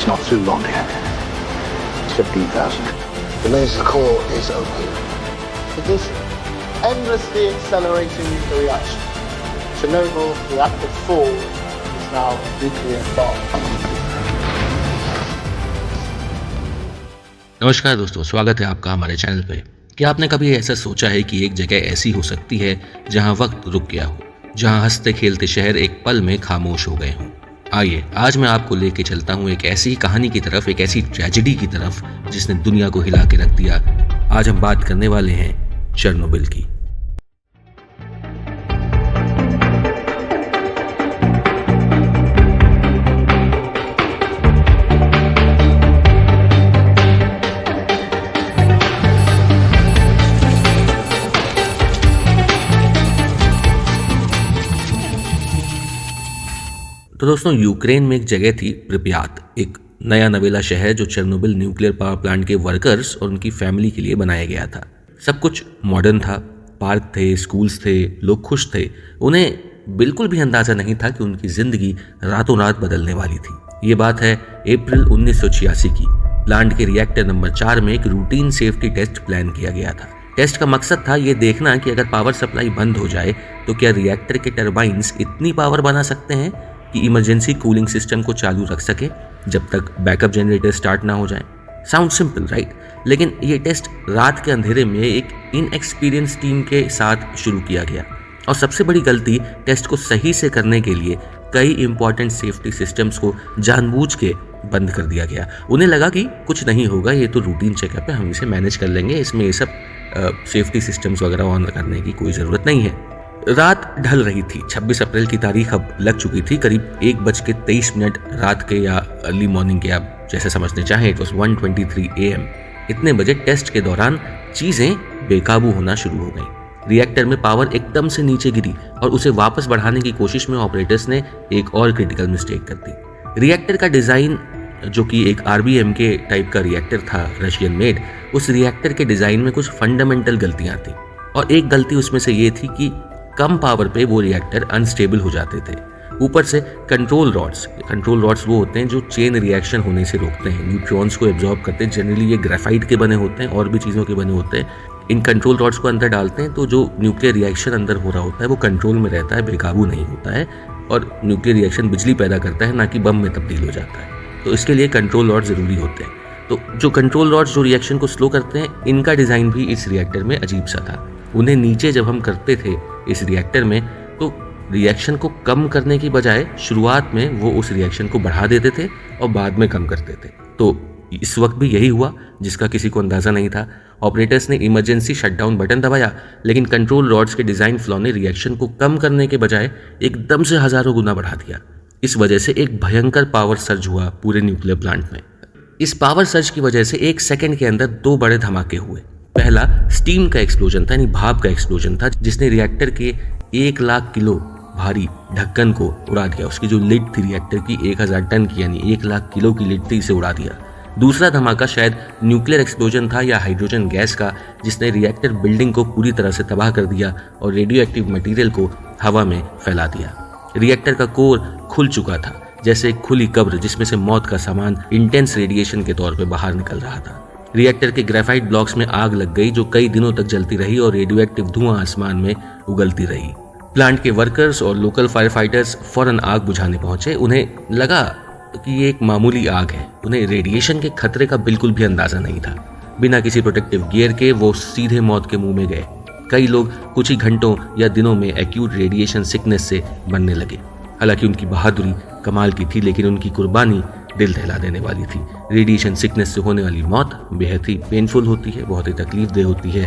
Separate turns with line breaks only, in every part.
It's not through long yet. It's 15,000.
The Mensa core is open.
It is endlessly accelerating the reaction. Chernobyl reactor 4 is now nuclear bomb.
नमस्कार दोस्तों, स्वागत है आपका हमारे channel पे। क्या आपने कभी ऐसा सोचा है कि एक जगह ऐसी हो सकती है जहां वक्त रुक गया हो, जहां हंसते खेलते शहर एक पल में खामोश हो गए हों? आइए आज मैं आपको लेके चलता हूं एक ऐसी कहानी की तरफ, एक ऐसी ट्रेजेडी की तरफ जिसने दुनिया को हिला के रख दिया। आज हम बात करने वाले हैं चेरनोबिल की। तो दोस्तों, यूक्रेन में एक जगह थी प्रिप्यात, एक नया नवेला शहर जो चेरनोबिल न्यूक्लियर पावर प्लांट के वर्कर्स और उनकी फैमिली के लिए बनाया गया था। सब कुछ मॉडर्न था, पार्क थे, स्कूल्स थे, लोग खुश थे। उन्हें बिल्कुल भी अंदाजा नहीं था कि उनकी जिंदगी रातों रात बदलने वाली थी। ये बात है अप्रैल 1986 की। प्लांट के रिएक्टर नंबर 4 में एक रूटीन सेफ्टी टेस्ट प्लान किया गया था। टेस्ट का मकसद था ये देखना कि अगर पावर सप्लाई बंद हो जाए तो क्या रिएक्टर के टरबाइंस इतनी पावर बना सकते हैं कि इमरजेंसी कूलिंग सिस्टम को चालू रख सके जब तक बैकअप जनरेटर स्टार्ट ना हो जाए। साउंड सिंपल राइट, लेकिन ये टेस्ट रात के अंधेरे में एक इनएक्सपीरियंस टीम के साथ शुरू किया गया। और सबसे बड़ी गलती, टेस्ट को सही से करने के लिए कई इंपॉर्टेंट सेफ्टी सिस्टम्स को जानबूझ के बंद कर दिया गया। उन्हें लगा कि कुछ नहीं होगा, ये तो रूटीन चेकअप है, हम इसे मैनेज कर लेंगे, इसमें ये सब सेफ्टी सिस्टम्स वगैरह ऑन करने की कोई ज़रूरत नहीं है। रात ढल रही थी। 26 अप्रैल की तारीख अब लग चुकी थी। करीब 1:23 रात के या अर्ली मॉर्निंग के, आप जैसे समझने चाहें। It was 1:23 AM। इतने बजे टेस्ट के दौरान चीज़ें बेकाबू होना शुरू हो गई। रिएक्टर में पावर एकदम से नीचे गिरी और उसे वापस बढ़ाने की कोशिश में ऑपरेटर्स ने एक और क्रिटिकल मिस्टेक कर दी। रिएक्टर का डिज़ाइन, जो कि एक RBM के टाइप का रिएक्टर था, रशियन मेड, उस रिएक्टर के डिज़ाइन में कुछ फंडामेंटल गलतियाँ थी। और एक गलती उसमें से ये थी कि कम पावर पे वो रिएक्टर अनस्टेबल हो जाते थे। ऊपर से कंट्रोल रॉड्स वो होते हैं जो चेन रिएक्शन होने से रोकते हैं, न्यूट्रॉन्स को एब्जॉर्ब करते हैं। जनरली ये ग्रेफाइट के बने होते हैं और भी चीज़ों के बने होते हैं। इन कंट्रोल रॉड्स को अंदर डालते हैं तो जो न्यूक्लियर रिएक्शन अंदर हो रहा होता है वो कंट्रोल में रहता है, बेकाबू नहीं होता है, और न्यूक्लियर रिएक्शन बिजली पैदा करता है, ना कि बम में तब्दील हो जाता है। तो इसके लिए कंट्रोल रॉड ज़रूरी होते हैं। तो जो कंट्रोल रॉड्स जो रिएक्शन को स्लो करते हैं, इनका डिज़ाइन भी इस रिएक्टर में अजीब सा था। उन्हें नीचे जब हम करते थे इस रिएक्टर में, तो रिएक्शन को कम करने की बजाय शुरुआत में वो उस रिएक्शन को बढ़ा देते थे और बाद में कम करते थे। तो इस वक्त भी यही हुआ, जिसका किसी को अंदाज़ा नहीं था। ऑपरेटर्स ने इमरजेंसी शटडाउन बटन दबाया, लेकिन कंट्रोल रॉड्स के डिज़ाइन फ्लॉ ने रिएक्शन को कम करने के बजाय एकदम से हज़ारों गुना बढ़ा दिया। इस वजह से एक भयंकर पावर सर्ज हुआ पूरे न्यूक्लियर प्लांट में। इस पावर सर्ज की वजह से 1 सेकेंड के अंदर 2 बड़े धमाके हुए। पहला स्टीम का एक्सप्लोजन था, यानी भाप का एक्सप्लोजन था, जिसने रिएक्टर के 1 लाख किलो भारी ढक्कन को उड़ा दिया। उसकी जो लिड थी रिएक्टर की 1000 टन की, यानी 1 लाख किलो की लिड थी, इसे उड़ा दिया। दूसरा धमाका शायद न्यूक्लियर एक्सप्लोजन था या हाइड्रोजन गैस का, जिसने रिएक्टर बिल्डिंग को पूरी तरह से तबाह कर दिया और रेडियो एक्टिव मटीरियल को हवा में फैला दिया। रिएक्टर का कोर खुल चुका था, जैसे एक खुली कब्र जिसमें से मौत का सामान इंटेंस रेडिएशन के तौर पर बाहर निकल रहा था। रिएक्टर के ग्रेफाइट ब्लॉक्स में आग लग गई, जो कई दिनों तक जलती रही और रेडियो एक्टिव धुआं आसमान में उगलती रही। प्लांट के वर्कर्स और लोकल फायर फाइटर्स फौरन आग बुझाने पहुंचे। उन्हें लगा कि ये एक मामूली आग है। उन्हें रेडिएशन के खतरे का बिल्कुल भी अंदाजा नहीं था। बिना किसी प्रोटेक्टिव गियर के वो सीधे मौत के मुंह में गए। कई लोग कुछ ही घंटों या दिनों में एक्यूट रेडिएशन सिकनेस से मरने लगे। हालांकि उनकी बहादुरी कमाल की थी, लेकिन उनकी कुर्बानी दिल दहला देने वाली थी। रेडिएशन सिकनेस से होने वाली मौत बेहद ही पेनफुल होती है, बहुत ही तकलीफदेह होती है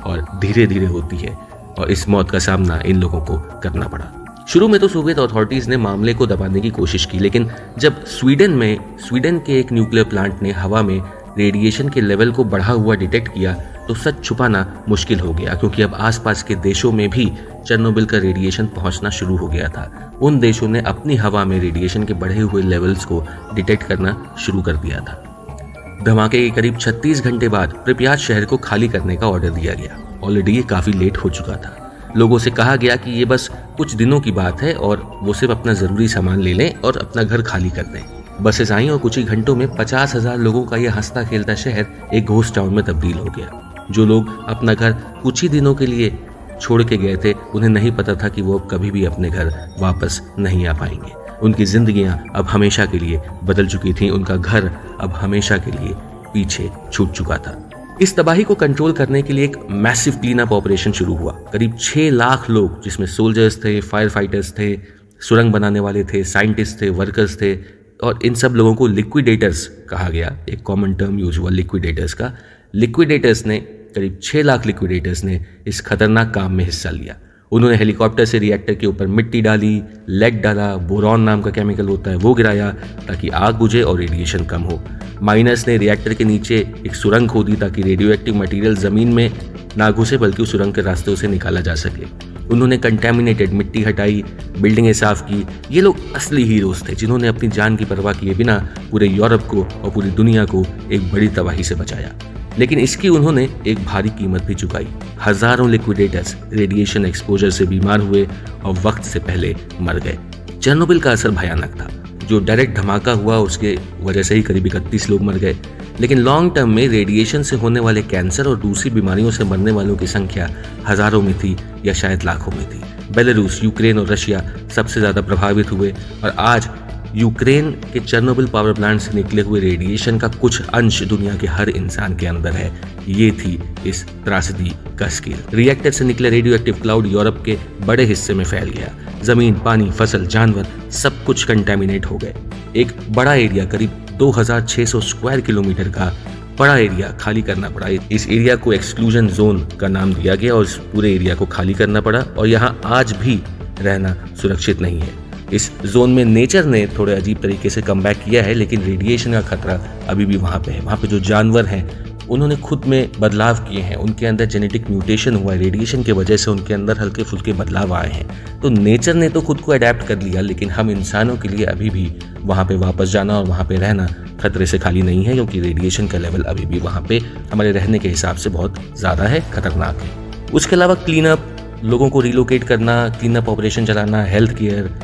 और धीरे धीरे होती है, और इस मौत का सामना इन लोगों को करना पड़ा। शुरू में तो सोवियत अथॉरिटीज़ ने मामले को दबाने की कोशिश की, लेकिन जब स्वीडन के एक न्यूक्लियर प्लांट ने हवा में रेडिएशन के लेवल को बढ़ा हुआ डिटेक्ट किया, तो सच छुपाना मुश्किल हो गया, क्योंकि अब आसपास के देशों में भी चेरनोबिल का रेडिएशन पहुंचना शुरू हो गया था। उन देशों ने अपनी हवा में रेडिएशन के बढ़े हुए लेवल्स को डिटेक्ट करना शुरू कर दिया था। धमाके के करीब 36 घंटे बाद प्रिप्यात शहर को खाली करने का ऑर्डर दिया गया। ऑलरेडी ये काफ़ी लेट हो चुका था। लोगों से कहा गया कि ये बस कुछ दिनों की बात है और वो सिर्फ अपना ज़रूरी सामान ले लें और अपना घर खाली कर दें। बसेस आई और कुछ ही घंटों में 50,000 लोगों का यह हंसता खेलता शहर एक घोस्ट टाउन में तब्दील हो गया। जो लोग अपना घर कुछ ही दिनों के लिए छोड़ के गए थे, उन्हें नहीं पता था कि वो कभी भी अपने घर वापस नहीं आ पाएंगे। उनकी जिंदगियां अब हमेशा के लिए बदल चुकी थीं, उनका घर अब हमेशा के लिए पीछे छूट चुका था। इस तबाही को कंट्रोल करने के लिए एक मैसिव क्लीन अप ऑपरेशन शुरू हुआ। करीब 6 लाख लोग, जिसमें सोल्जर्स थे, फायर फाइटर्स थे, सुरंग बनाने वाले थे, साइंटिस्ट थे, वर्कर्स थे, और इन सब लोगों को लिक्विडेटर्स कहा गया। एक कॉमन टर्म यूज हुआ लिक्विडेटर्स का। लिक्विडेटर्स ने, करीब 6 लाख लिक्विडेटर्स ने इस खतरनाक काम में हिस्सा लिया। उन्होंने हेलीकॉप्टर से रिएक्टर के ऊपर मिट्टी डाली, लेड डाला, बोरॉन नाम का केमिकल होता है वो गिराया ताकि आग बुझे और रेडिएशन कम हो। माइनर्स ने रिएक्टर के नीचे एक सुरंग खोदी ताकि रेडियो एक्टिव मटीरियल ज़मीन में ना घुसे बल्कि उस सुरंग के रास्ते से निकाला जा सके। उन्होंने कंटेमिनेटेड मिट्टी हटाई, बिल्डिंगें साफ की। ये लोग असली हीरोज थे जिन्होंने अपनी जान की परवाह किए बिना पूरे यूरोप को और पूरी दुनिया को एक बड़ी तबाही से बचाया। लेकिन इसकी उन्होंने एक भारी कीमत भी चुकाई। हजारों लिक्विडेटर्स रेडिएशन एक्सपोजर से बीमार हुए और वक्त से पहले मर गए। चेरनोबिल का असर भयानक था। जो डायरेक्ट धमाका हुआ उसके वजह से ही करीब 31 लोग मर गए। लेकिन लॉन्ग टर्म में रेडिएशन से होने वाले कैंसर और दूसरी बीमारियों से मरने वालों की संख्या हजारों में थी या शायद लाखों में थी। बेलारूस, यूक्रेन और रशिया सबसे ज़्यादा प्रभावित हुए और आज यूक्रेन के चेरनोबिल पावर प्लांट से निकले हुए रेडिएशन का कुछ अंश दुनिया के हर इंसान के अंदर है। ये थी इस त्रासदी का स्केल। रिएक्टर से निकले रेडियो एक्टिव क्लाउड यूरोप के बड़े हिस्से में फैल गया। जमीन, पानी, फसल, जानवर सब कुछ कंटेमिनेट हो गए। एक बड़ा एरिया, करीब 2600 स्क्वायर किलोमीटर का बड़ा एरिया खाली करना पड़ा। इस एरिया को एक्सक्लूजन जोन का नाम दिया गया और इस पूरे एरिया को खाली करना पड़ा और यहाँ आज भी रहना सुरक्षित नहीं है। इस जोन में नेचर ने थोड़े अजीब तरीके से कमबैक किया है, लेकिन रेडिएशन का खतरा अभी भी वहाँ पे है। वहाँ पे जो जानवर हैं उन्होंने खुद में बदलाव किए हैं, उनके अंदर जेनेटिक म्यूटेशन हुआ है, रेडिएशन की वजह से उनके अंदर हल्के फुल्के बदलाव आए हैं। तो नेचर ने तो खुद को अडेप्ट कर लिया, लेकिन हम इंसानों के लिए अभी भी वहाँ पे वापस जाना और वहाँ पे रहना खतरे से खाली नहीं है, क्योंकि रेडिएशन का लेवल अभी भी वहाँ पे हमारे रहने के हिसाब से बहुत ज़्यादा है, खतरनाक है। उसके अलावा क्लीन अप, लोगों को रिलोकेट करना, क्लीन अप ऑपरेशन चलाना, हेल्थ केयर,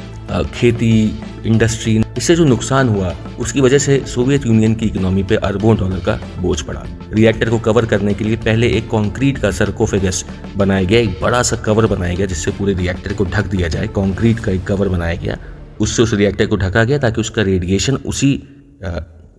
खेती, इंडस्ट्री, इससे जो नुकसान हुआ उसकी वजह से सोवियत यूनियन की इकोनॉमी पे अरबों डॉलर का बोझ पड़ा। रिएक्टर को कवर करने के लिए पहले एक कंक्रीट का सर्कोफेगस बनाया गया, एक बड़ा सा कवर बनाया गया जिससे पूरे रिएक्टर को ढक दिया जाए। कंक्रीट का एक कवर बनाया गया, उससे उस रिएक्टर को ढका गया ताकि उसका रेडिएशन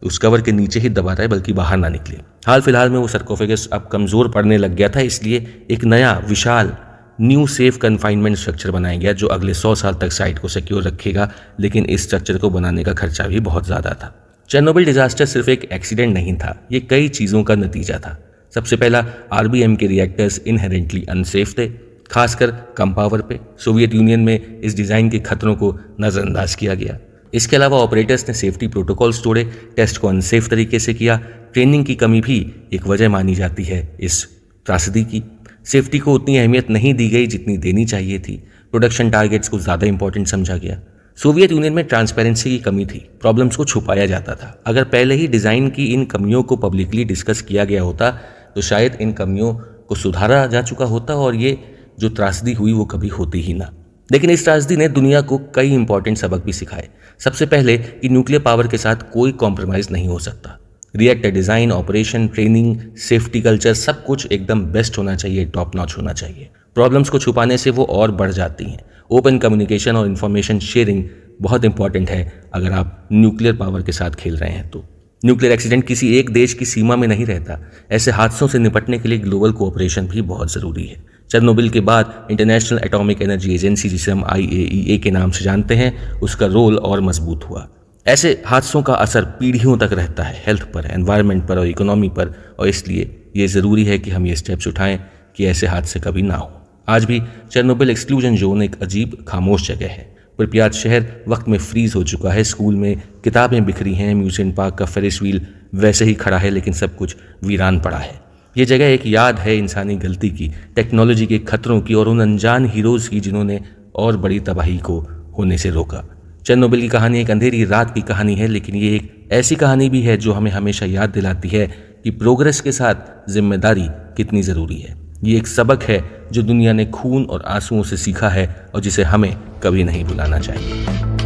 उस कवर के नीचे ही दबा रहे बल्कि बाहर ना निकले। हाल फिलहाल में वो सर्कोफेगस अब कमज़ोर पड़ने लग गया था, इसलिए एक नया विशाल न्यू सेफ कन्फाइनमेंट स्ट्रक्चर बनाया गया जो अगले 100 साल तक साइट को सिक्योर रखेगा। लेकिन इस स्ट्रक्चर को बनाने का खर्चा भी बहुत ज़्यादा था। चेरनोबिल डिजास्टर सिर्फ एक एक्सीडेंट नहीं था, ये कई चीज़ों का नतीजा था। सबसे पहला, आरबीएम के रिएक्टर्स इनहेरेंटली अनसेफ थे, खासकर कम पावर पे। सोवियत यूनियन में इस डिज़ाइन के खतरों को नज़रअंदाज किया गया। इसके अलावा ऑपरेटर्स ने सेफ्टी प्रोटोकॉल्स तोड़े, टेस्ट को अनसेफ तरीके से किया। ट्रेनिंग की कमी भी एक वजह मानी जाती है इस त्रासदी की। सेफ्टी को उतनी अहमियत नहीं दी गई जितनी देनी चाहिए थी। प्रोडक्शन टारगेट्स को ज़्यादा इंपॉर्टेंट समझा गया। सोवियत यूनियन में ट्रांसपेरेंसी की कमी थी, प्रॉब्लम्स को छुपाया जाता था। अगर पहले ही डिज़ाइन की इन कमियों को पब्लिकली डिस्कस किया गया होता तो शायद इन कमियों को सुधारा जा चुका होता और ये जो त्रासदी हुई वो कभी होती ही ना। लेकिन इस त्रासदी ने दुनिया को कई इंपॉर्टेंट सबक भी सिखाए। सबसे पहले कि न्यूक्लियर पावर के साथ कोई कॉम्प्रोमाइज़ नहीं हो सकता। Reactor design, operation, training, safety culture सब कुछ एकदम बेस्ट होना चाहिए, टॉप नॉच होना चाहिए। प्रॉब्लम्स को छुपाने से वो और बढ़ जाती हैं। ओपन कम्युनिकेशन और इन्फॉर्मेशन शेयरिंग बहुत इंपॉर्टेंट है अगर आप न्यूक्लियर पावर के साथ खेल रहे हैं तो। न्यूक्लियर एक्सीडेंट किसी एक देश की सीमा में नहीं रहता। ऐसे हादसों से निपटने के लिए ग्लोबल कोऑपरेशन भी बहुत ज़रूरी है। चेरनोबिल के बाद इंटरनेशनल एटॉमिक एनर्जी एजेंसी, जिसे हम IAEA के नाम से जानते हैं, उसका रोल और मजबूत हुआ। ऐसे हादसों का असर पीढ़ियों तक रहता है, हेल्थ पर, एनवायरनमेंट पर और इकोनॉमी पर, और इसलिए ये ज़रूरी है कि हम ये स्टेप्स उठाएं कि ऐसे हादसे कभी ना हो। आज भी चेरनोबिल एक्सक्लूजन जोन एक अजीब खामोश जगह है। प्रिप्यात शहर वक्त में फ्रीज हो चुका है। स्कूल में किताबें बिखरी हैं, म्यूजियम पार्क का फेरिस व्हील वैसे ही खड़ा है, लेकिन सब कुछ वीरान पड़ा है। ये जगह एक याद है इंसानी गलती की, टेक्नोलॉजी के खतरों की और उन अनजान हीरोज़ की जिन्होंने और बड़ी तबाही को होने से रोका। चेरनोबिल की कहानी एक अंधेरी रात की कहानी है, लेकिन ये एक ऐसी कहानी भी है जो हमें हमेशा याद दिलाती है कि प्रोग्रेस के साथ जिम्मेदारी कितनी ज़रूरी है। ये एक सबक है जो दुनिया ने खून और आंसुओं से सीखा है और जिसे हमें कभी नहीं भुलाना चाहिए।